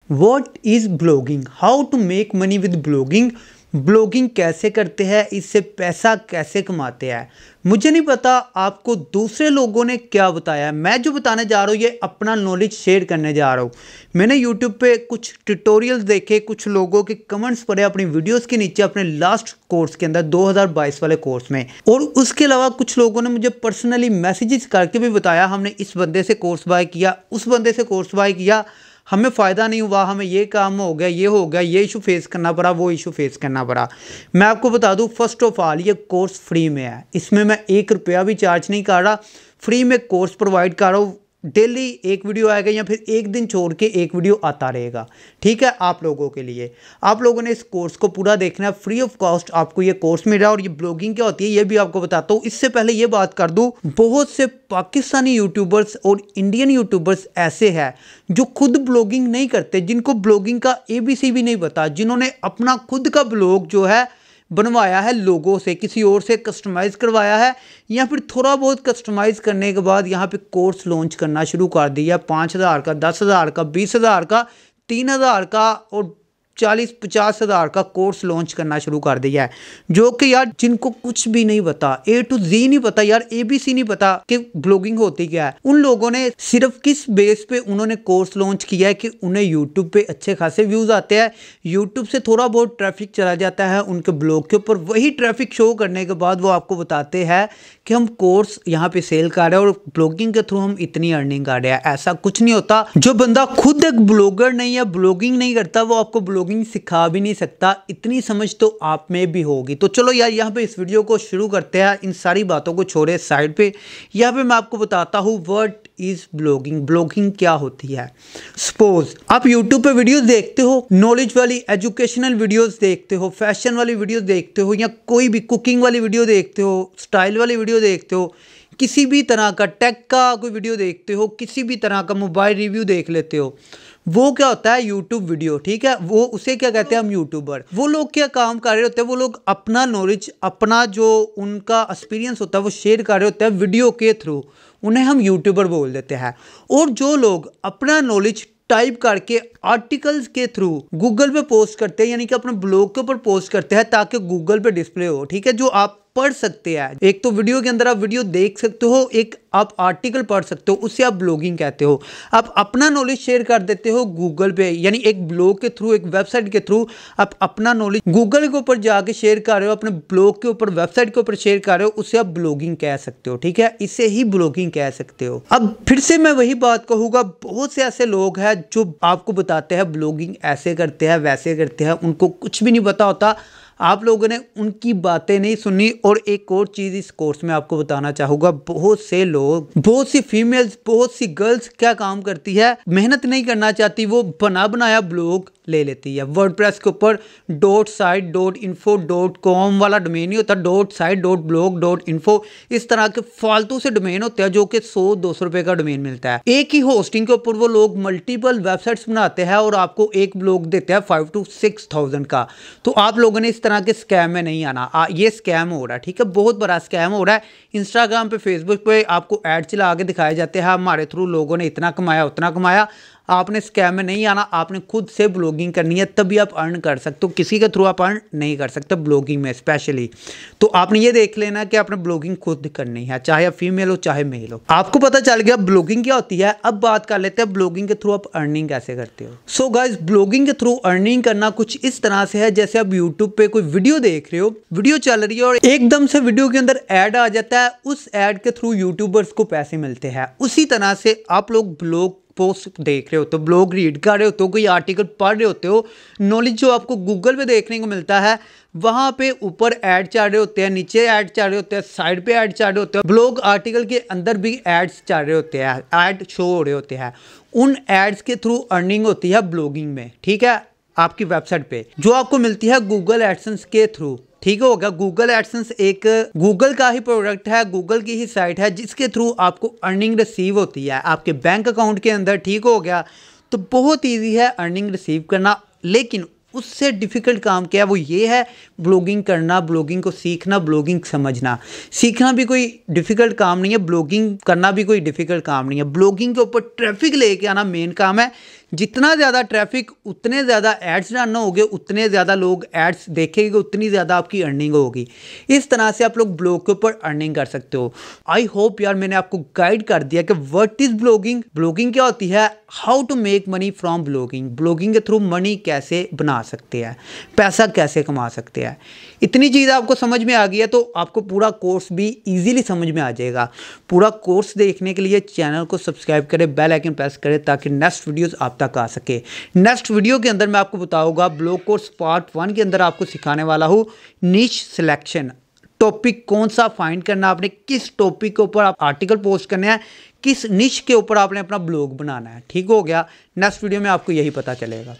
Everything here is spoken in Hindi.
What is blogging, how to make money with blogging, blogging कैसे करते हैं, इससे पैसा कैसे कमाते हैं। मुझे नहीं पता आपको दूसरे लोगों ने क्या बताया, मैं जो बताने जा रहा हूँ ये अपना नॉलेज शेयर करने जा रहा हूँ। मैंने यूट्यूब पे कुछ ट्यूटोरियल्स देखे, कुछ लोगों के कमेंट्स पढ़े अपनी वीडियोस के नीचे अपने लास्ट कोर्स के अंदर 2022 वाले कोर्स में, और उसके अलावा कुछ लोगों ने मुझे पर्सनली मैसेजेस करके भी बताया हमने इस बंदे से कोर्स बाय किया, उस बंदे से कोर्स बाय किया, हमें फ़ायदा नहीं हुआ, हमें ये काम हो गया, ये हो गया, ये इशू फेस करना पड़ा, वो इशू फेस करना पड़ा। मैं आपको बता दूं, फर्स्ट ऑफ ऑल ये कोर्स फ्री में है, इसमें मैं 1 रुपया भी चार्ज नहीं कर रहा, फ्री में कोर्स प्रोवाइड कर रहा हूँ। डेली एक वीडियो आएगा या फिर एक दिन छोड़ के एक वीडियो आता रहेगा, ठीक है। आप लोगों के लिए, आप लोगों ने इस कोर्स को पूरा देखना है, फ्री ऑफ कॉस्ट आपको ये कोर्स मिल रहा है। और ये ब्लॉगिंग क्या होती है ये भी आपको बताता हूँ। इससे पहले ये बात कर दूँ, बहुत से पाकिस्तानी यूट्यूबर्स और इंडियन यूट्यूबर्स ऐसे हैं जो खुद ब्लॉगिंग नहीं करते, जिनको ब्लॉगिंग का ABC भी नहीं पता, जिन्होंने अपना खुद का ब्लॉग जो है बनवाया है लोगों से, किसी और से कस्टमाइज़ करवाया है, या फिर थोड़ा बहुत कस्टमाइज़ करने के बाद यहाँ पे कोर्स लॉन्च करना शुरू कर दिया। 5,000 का, 10,000 का, 20,000 का, 3,000 का और 40-50 हज़ार का कोर्स लॉन्च करना शुरू कर दिया है, जो कि यार जिनको कुछ भी नहीं पता, A to Z नहीं पता यार, ABC नहीं पता कि ब्लॉगिंग होती क्या है, उन लोगों ने सिर्फ किस बेस पे उन्होंने कोर्स लॉन्च किया है कि उन्हें यूट्यूब पे अच्छे खासे व्यूज़ आते हैं, यूट्यूब से थोड़ा बहुत ट्रैफिक चला जाता है उनके ब्लॉग के ऊपर, वही ट्रैफिक शो करने के बाद वो आपको बताते हैं कि हम कोर्स यहाँ पे सेल कर रहे हैं और ब्लॉगिंग के थ्रू हम इतनी अर्निंग कर रहे हैं। ऐसा कुछ नहीं होता। जो बंदा खुद एक ब्लॉगर नहीं है, ब्लॉगिंग नहीं करता, वो आपको ब्लॉगिंग सिखा भी नहीं सकता। इतनी समझ तो आप में भी होगी। तो चलो यार यहाँ पे इस वीडियो को शुरू करते हैं। इन सारी बातों को छोड़े साइड पे, यहाँ पे मैं आपको बताता हूँ व्हाट इज ब्लॉगिंग, ब्लॉगिंग क्या होती है। सपोज आप यूट्यूब पे वीडियोस देखते हो, नॉलेज वाली एजुकेशनल वीडियोस देखते हो, फैशन वाली वीडियोस देखते हो, या कोई भी कुकिंग वाली वीडियो देखते हो, स्टाइल वाली वीडियो देखते हो, किसी भी तरह का टेक का कोई वीडियो देखते हो, किसी भी तरह का मोबाइल रिव्यू देख लेते हो, वो क्या होता है यूट्यूब वीडियो, ठीक है। वो उसे क्या कहते हैं हम यूट्यूबर। वो लोग क्या काम कर रहे होते हैं, वो लोग अपना नॉलेज, अपना जो उनका एक्सपीरियंस होता है वो शेयर कर रहे होते हैं वीडियो के थ्रू, उन्हें हम यूट्यूबर बोल देते हैं। और जो लोग अपना नॉलेज टाइप करके आर्टिकल्स के थ्रू गूगल पे पोस्ट करते हैं, यानी कि अपने ब्लॉग के ऊपर पोस्ट करते हैं ताकि गूगल पे डिस्प्ले हो, ठीक है, जो आप पढ़ सकते हैं। एक तो वीडियो के अंदर आप वीडियो देख सकते हो, एक आप आर्टिकल पढ़ सकते हो, उससे आप ब्लॉगिंग कहते हो। आप अपना नॉलेज शेयर कर देते हो गूगल पे, यानी एक ब्लॉग के थ्रू, एक वेबसाइट के थ्रू आप अपना नॉलेज गूगल के ऊपर जाके शेयर कर रहे हो, अपने ब्लॉग के ऊपर, वेबसाइट के ऊपर शेयर कर रहे हो, उससे आप ब्लॉगिंग कह सकते हो, ठीक है। इससे ही ब्लॉगिंग कह सकते हो। अब फिर से मैं वही बात कहूँगा, बहुत से ऐसे लोग हैं जो आपको बताते हैं ब्लॉगिंग ऐसे करते हैं, वैसे करते हैं, उनको कुछ भी नहीं पता होता। आप लोगों ने उनकी बातें नहीं सुनी। और एक और चीज़ इस कोर्स में आपको बताना चाहूँगा, बहुत से लोग, बहुत सी फीमेल्स, बहुत सी गर्ल्स क्या काम करती है, मेहनत नहीं करना चाहती, वो बना बनाया ब्लॉग ले लेती है। वर्डप्रेस के ऊपर .site.info.com वाला डोमेन नहीं होता, .site.blog.info, इस तरह के फालतू से डोमेन होते हैं जो कि 100-200 रुपये का डोमेन मिलता है। एक ही होस्टिंग के ऊपर वो लोग मल्टीपल वेबसाइट्स बनाते हैं और आपको एक ब्लॉग देते हैं 5,000 to 6,000 का। तो आप लोगों ने इस तरह के स्कैम में नहीं आना। ये स्कैम हो रहा है, ठीक है, बहुत बड़ा स्कैम हो रहा है। इंस्टाग्राम पे, फेसबुक पे आपको ऐड चला के दिखाए जाते हैं, हमारे थ्रू लोगों ने इतना कमाया, उतना कमाया। आपने स्कैम में नहीं आना, आपने खुद से ब्लॉगिंग करनी है, तभी आप अर्न कर सकते हो। किसी के थ्रू आप अर्न नहीं कर सकते ब्लॉगिंग में स्पेशली। तो आपने ये देख लेना कि आपने ब्लॉगिंग खुद करनी है, चाहे आप फीमेल हो चाहे मेल हो। आपको पता चल गया ब्लॉगिंग क्या होती है। अब बात कर लेते हैं ब्लॉगिंग के थ्रू आप अर्निंग कैसे करते हो। सो गाइस, ब्लॉगिंग के थ्रू अर्निंग करना कुछ इस तरह से है, जैसे आप यूट्यूब पे कोई वीडियो देख रहे हो, वीडियो चल रही है और एकदम से वीडियो के अंदर ऐड आ जाता है, उस ऐड के थ्रू यूट्यूबर्स को पैसे मिलते हैं। उसी तरह से आप लोग ब्लॉग पोस्ट देख रहे हो तो, ब्लॉग रीड कर रहे हो तो, कोई आर्टिकल पढ़ रहे होते हो, नॉलेज जो आपको गूगल पे देखने को मिलता है, वहाँ पे ऊपर ऐड चल रहे होते हैं, नीचे ऐड चल रहे होते हैं, साइड पे ऐड चल रहे होते हैं, ब्लॉग आर्टिकल के अंदर भी एड्स चल रहे होते हैं, ऐड शो हो रहे होते हैं। उन एड्स के थ्रू अर्निंग होती है ब्लॉगिंग में, ठीक है, आपकी वेबसाइट पे, जो आपको मिलती है गूगल एडसेंस के थ्रू, ठीक होगा। गूगल एडसेंस एक गूगल का ही प्रोडक्ट है, गूगल की ही साइट है, जिसके थ्रू आपको अर्निंग रिसीव होती है आपके बैंक अकाउंट के अंदर, ठीक हो गया। तो बहुत ईजी है अर्निंग रिसीव करना, लेकिन उससे डिफ़िकल्ट काम क्या है, वो ये है ब्लॉगिंग करना, ब्लॉगिंग को सीखना, ब्लॉगिंग समझना। सीखना भी कोई डिफ़िकल्ट काम नहीं है, ब्लॉगिंग करना भी कोई डिफ़िकल्ट काम नहीं है। ब्लॉगिंग के ऊपर ट्रैफिक लेके आना मेन काम है, जितना ज़्यादा ट्रैफिक उतने ज़्यादा एड्स रन होंगे, उतने ज़्यादा लोग एड्स देखेंगे, उतनी ज़्यादा आपकी अर्निंग होगी। इस तरह से आप लोग ब्लॉग के ऊपर अर्निंग कर सकते हो। आई होप यार मैंने आपको गाइड कर दिया कि व्हाट इज़ ब्लॉगिंग, ब्लॉगिंग क्या होती है, how to make money from blogging, blogging के थ्रू मनी कैसे बना सकते हैं, पैसा कैसे कमा सकते हैं। इतनी चीज़ आपको समझ में आ गई है तो आपको पूरा कोर्स भी ईजिली समझ में आ जाएगा। पूरा कोर्स देखने के लिए चैनल को सब्सक्राइब करें, बेल आइकन प्रेस करें ताकि नेक्स्ट वीडियोस आप तक आ सके। नेक्स्ट वीडियो के अंदर मैं आपको बताऊंगा ब्लॉग कोर्स पार्ट 1 के अंदर आपको सिखाने वाला हूँ निश सिलेक्शन। टॉपिक कौन सा फाइंड करना, आपने किस टॉपिक के ऊपर आप आर्टिकल पोस्ट करने हैं, किस निश के ऊपर आपने अपना ब्लॉग बनाना है। ठीक हो गया, नेक्स्ट वीडियो में आपको यही पता चलेगा।